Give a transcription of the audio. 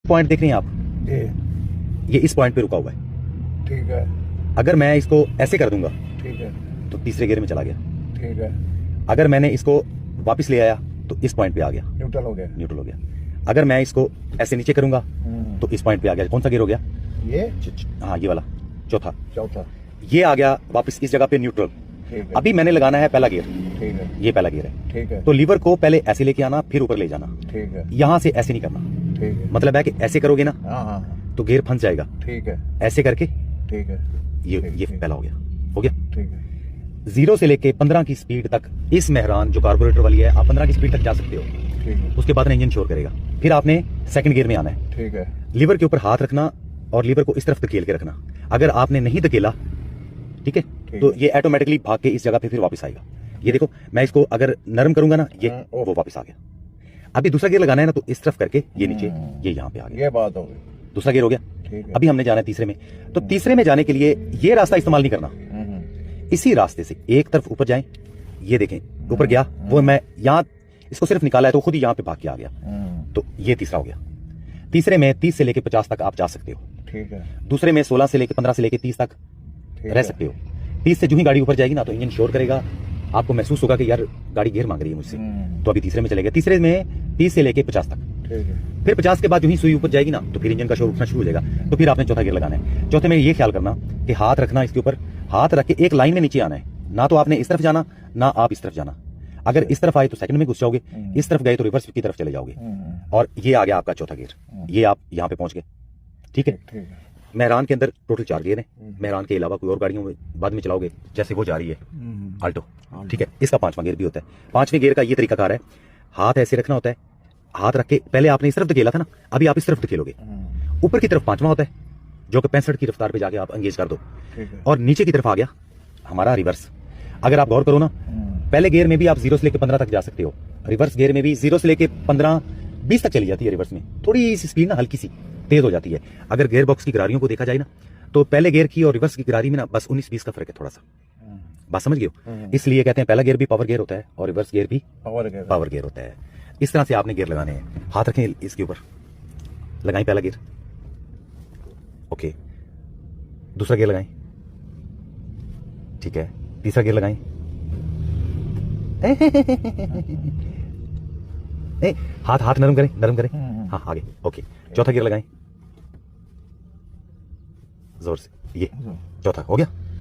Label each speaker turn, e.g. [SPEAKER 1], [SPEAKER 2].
[SPEAKER 1] Point देख रहे हैं आप,
[SPEAKER 2] जी
[SPEAKER 1] ये इस पॉइंट पे रुका हुआ है।
[SPEAKER 2] ठीक है
[SPEAKER 1] अगर मैं इसको ऐसे कर दूंगा
[SPEAKER 2] ठीक है
[SPEAKER 1] तो तीसरे गियर में चला गया।
[SPEAKER 2] ठीक है,
[SPEAKER 1] अगर मैंने इसको वापस ले आया तो इस पॉइंट पे आ गया,
[SPEAKER 2] न्यूट्रल हो गया।
[SPEAKER 1] न्यूट्रल हो गया। अगर मैं इसको ऐसे नीचे करूंगा तो इस पॉइंट पे आ गया। कौन सा गियर हो गया?
[SPEAKER 2] ये
[SPEAKER 1] हाँ ये वाला, चौथा।
[SPEAKER 2] चौथा।
[SPEAKER 1] ये आ गया वापस इस जगह पे न्यूट्रल।
[SPEAKER 2] ठीक है
[SPEAKER 1] अभी मैंने लगाना है पहला गियर।
[SPEAKER 2] ठीक है
[SPEAKER 1] ये पहला गियर है।
[SPEAKER 2] ठीक है
[SPEAKER 1] तो लीवर को पहले ऐसे लेके आना, फिर ऊपर ले जाना।
[SPEAKER 2] ठीक है
[SPEAKER 1] यहां से ऐसे नहीं करना।
[SPEAKER 2] ठीक है।
[SPEAKER 1] मतलब है कि ऐसे करोगे ना
[SPEAKER 2] हाँ हाँ
[SPEAKER 1] तो गियर फंस जाएगा।
[SPEAKER 2] ठीक है
[SPEAKER 1] ऐसे करके
[SPEAKER 2] ठीक है
[SPEAKER 1] ये पहला हो गया। हो गया।
[SPEAKER 2] ठीक है
[SPEAKER 1] 0 से लेके 15 की स्पीड तक इस मेहरान जो कार्बोरेटर वाली है, आप 15 की स्पीड तक जा सकते हो।
[SPEAKER 2] ठीक है
[SPEAKER 1] उसके बाद इंजन शोर करेगा। फिर आपने सेकंड गियर में आना है।
[SPEAKER 2] ठीक है
[SPEAKER 1] लीवर के ऊपर हाथ रखना और लीवर को इस तरफ धकेल के रखना। अगर आपने नहीं धकेला, ठीक है, तो ये ऑटोमेटिकली भाग के इस जगह पे फिर वापस आएगा। ये देखो, मैं इसको अगर नरम करूंगा ना, ये वो वापस आ गया। अभी दूसरा गियर लगाना है ना, तो इस तरफ करके ये नीचे, ये यहाँ पे आ गया।
[SPEAKER 2] ये बात हो गई।
[SPEAKER 1] दूसरा गियर हो गया।
[SPEAKER 2] ठीक है।
[SPEAKER 1] अभी हमने जाना है तीसरे में। तो तीसरे में जाने के लिए ये रास्ता इस्तेमाल नहीं करना। इसी रास्ते से एक तरफ ऊपर जाएं। ये देखें ऊपर गया, वो मैं यहाँ इसको सिर्फ निकाला है तो खुद ही यहाँ पे भाग के आ गया। तो ये तीसरा हो गया। तीसरे में 30 से लेके 50 तक आप जा सकते हो।
[SPEAKER 2] ठीक है।
[SPEAKER 1] दूसरे में 16 से लेके 15 से लेके 30 तक रह सकते हो। 30 से जो ही गाड़ी ऊपर जाएगी ना, तो इंजन शोर करेगा, आपको महसूस होगा कि यार गाड़ी गियर मांग रही है मुझसे। तो अभी तीसरे में चलेगा। तीसरे में 30 से लेके 50 तक।
[SPEAKER 2] ठीक है।
[SPEAKER 1] फिर 50 के बाद जो ही सुई ऊपर जाएगी ना, तो फिर इंजन का शोर उठना शुरू हो जाएगा। तो फिर आपने चौथा गियर लगाना है। चौथे में ये ख्याल करना कि हाथ रखना इसके ऊपर, हाथ रख के एक लाइन में नीचे आना है। ना तो आपने इस तरफ जाना, ना आप इस तरफ जाना। अगर इस तरफ आए तो सेकंड में घुस जाओगे, इस तरफ गए तो रिवर्स की तरफ चले जाओगे। और ये आ गया आपका चौथा गियर। ये आप यहाँ पे पहुंच गए। ठीक है।
[SPEAKER 2] ठीक है।
[SPEAKER 1] मेहरान के अंदर टोटल 4 गियर हैं। मेहरान के अलावा कोई और गाड़ियों में बाद में चलाओगे, जैसे वो जा रही है आल्टो, ठीक है, इसका 5वां गियर भी होता है। 5वें गियर का ये तरीकाकार है, हाथ ऐसे रखना होता है। हाथ रख के पहले आपने इस तरफ धकेला था ना, अभी आप इस तरफ धकेलोगे। ऊपर की तरफ 5वां होता है, जो कि 65 की रफ्तार पे जाके आप एंगेज कर दो। और नीचे की तरफ आ गया हमारा रिवर्स। अगर आप गौर करो ना, पहले गियर में भी आप 0 से लेकर 15 तक जा सकते हो। रिवर्स गियर में भी 0 से लेकर 15 20 तक चली जाती है। रिवर्स में थोड़ी सी स्पीड ना हल्की सी तेज हो जाती है। अगर गियर बॉक्स की गिरारियों को देखा जाए ना, तो पहले गियर की और रिवर्स की गिरारी में ना बस 19-20 का फर्क है थोड़ा सा। बात समझ गए? इसलिए कहते हैं पहला गियर भी पावर गियर होता है और रिवर्स गियर भी पावर गियर होता है। इस तरह से आपने गियर लगाने हैं। हाथ रखें इसके ऊपर, लगाएं पहला गियर। ओके, दूसरा गियर लगाएं। ठीक है, तीसरा गियर लगाएं। हाथ हाथ नरम करें, नरम करें। हाँ आगे। ओके, चौथा गियर लगाएं जोर से। ये चौथा हो गया।